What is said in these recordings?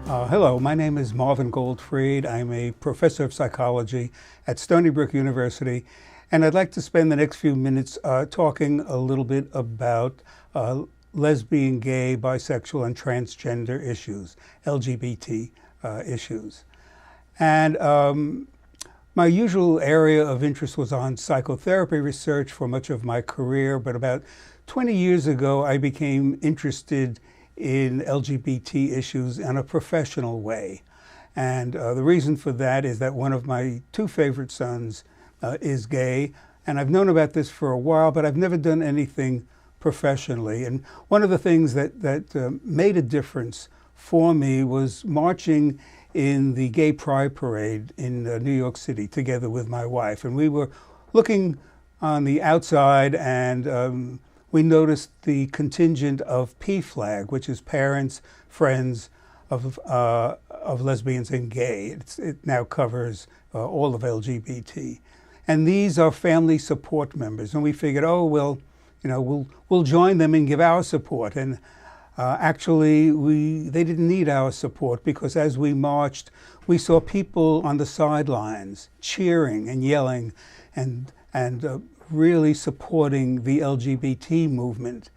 Hello, my name is Marvin Goldfried. I'm a professor of psychology at Stony Brook University, and I'd like to spend the next few minutes talking a little bit about lesbian, gay, bisexual, and transgender issues, LGBT issues. And my usual area of interest was on psychotherapy research for much of my career, but about 20 years ago, I became interested in LGBT issues in a professional way. And the reason for that is that one of my two favorite sons is gay, and I've known about this for a while, but I've never done anything professionally. And one of the things that made a difference for me was marching in the Gay Pride Parade in New York City together with my wife. And we were looking on the outside, and we noticed the contingent of PFLAG, which is parents, friends of lesbians and gay. It now covers all of LGBT. And these are family support members. And we figured, oh, well, you know, we'll join them and give our support. And actually, they didn't need our support, because as we marched, we saw people on the sidelines cheering and yelling and really supporting the LGBT movement.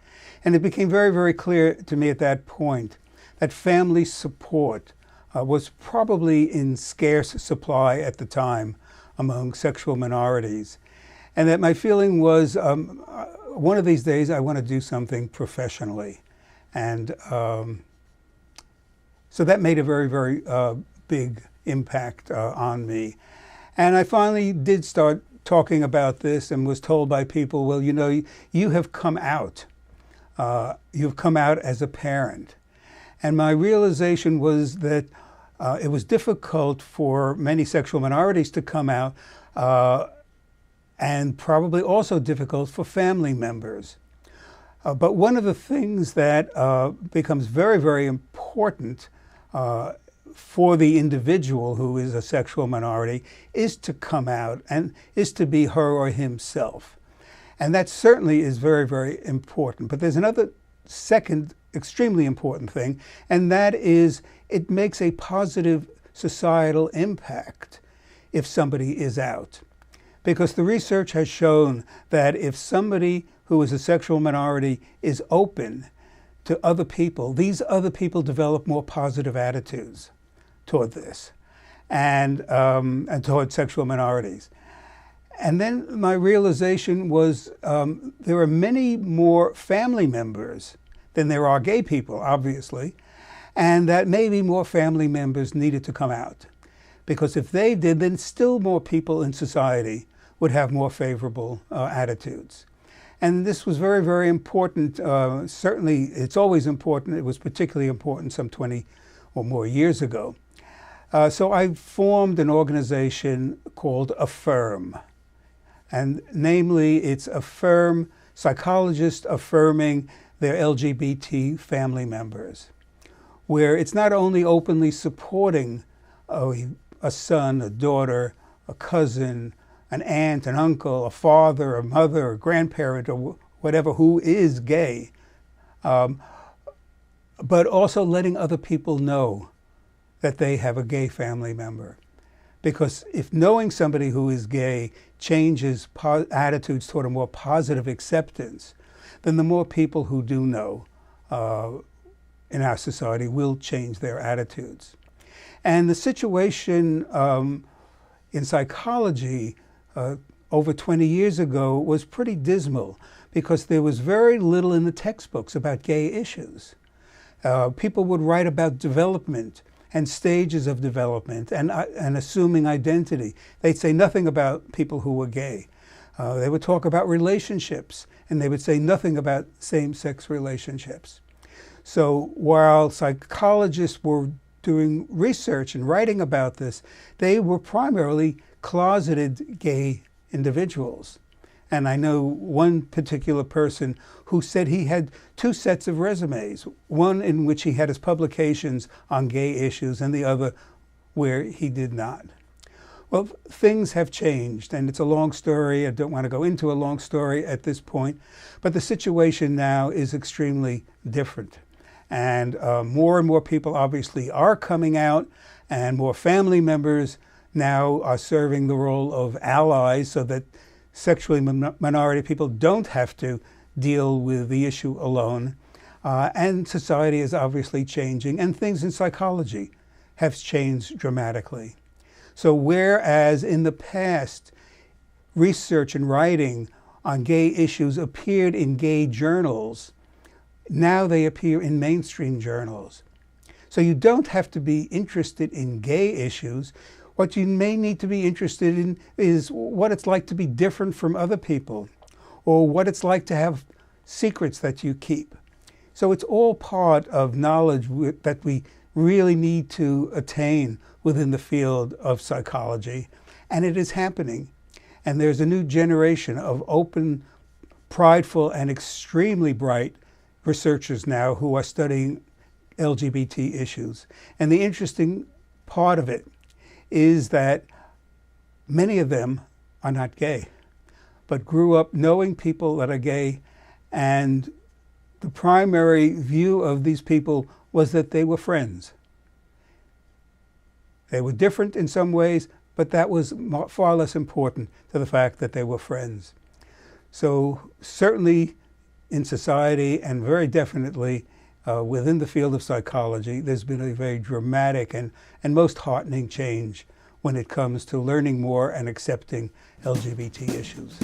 And it became very, very clear to me at that point that family support was probably in scarce supply at the time among sexual minorities. And that my feeling was, one of these days I want to do something professionally. And so that made a very, very big impact on me. And I finally did start talking about this and was told by people, well, you know, you have come out. You've come out as a parent. And my realization was that it was difficult for many sexual minorities to come out, and probably also difficult for family members. But one of the things that becomes very, very important for the individual who is a sexual minority is to come out and is to be her or himself. And that certainly is very, very important. But there's another second extremely important thing, and that is it makes a positive societal impact if somebody is out. Because the research has shown that if somebody who is a sexual minority is open to other people, these other people develop more positive attitudes toward this and toward sexual minorities. And then my realization was there are many more family members than there are gay people, obviously, and that maybe more family members needed to come out. Because if they did, then still more people in society would have more favorable attitudes. And this was very, very important. Certainly, it's always important. It was particularly important some 20 or more years ago. So I formed an organization called Affirm. And namely, it's Affirm, Psychologists affirming their LGBT family members, where it's not only openly supporting a son, a daughter, a cousin, an aunt, an uncle, a father, a mother, a grandparent, or whatever who is gay, but also letting other people know that they have a gay family member. Because if knowing somebody who is gay changes attitudes toward a more positive acceptance, then the more people who do know in our society will change their attitudes. And the situation in psychology over 20 years ago was pretty dismal, because there was very little in the textbooks about gay issues. People would write about development and stages of development and assuming identity. They'd say nothing about people who were gay. They would talk about relationships, and they would say nothing about same-sex relationships. So while psychologists were doing research and writing about this, they were primarily closeted gay individuals. And I know one particular person who said he had two sets of resumes, one in which he had his publications on gay issues and the other where he did not. Well, things have changed, and it's a long story. I don't want to go into a long story at this point, but the situation now is extremely different. And more people obviously are coming out, and more family members now are serving the role of allies so that sexually minority people don't have to deal with the issue alone. And society is obviously changing, and things in psychology have changed dramatically. So whereas in the past, research and writing on gay issues appeared in gay journals, now they appear in mainstream journals. So you don't have to be interested in gay issues. What you may need to be interested in is what it's like to be different from other people, or what it's like to have secrets that you keep. So it's all part of knowledge that we really need to attain within the field of psychology, and it is happening. And there's a new generation of open, prideful, and extremely bright researchers now who are studying LGBT issues. And the interesting part of it is that many of them are not gay, but grew up knowing people that are gay, and the primary view of these people was that they were friends. They were different in some ways, but that was far less important to the fact that they were friends. So certainly in society, and very definitely within the field of psychology, there's been a very dramatic and most heartening change when it comes to learning more and accepting LGBT issues.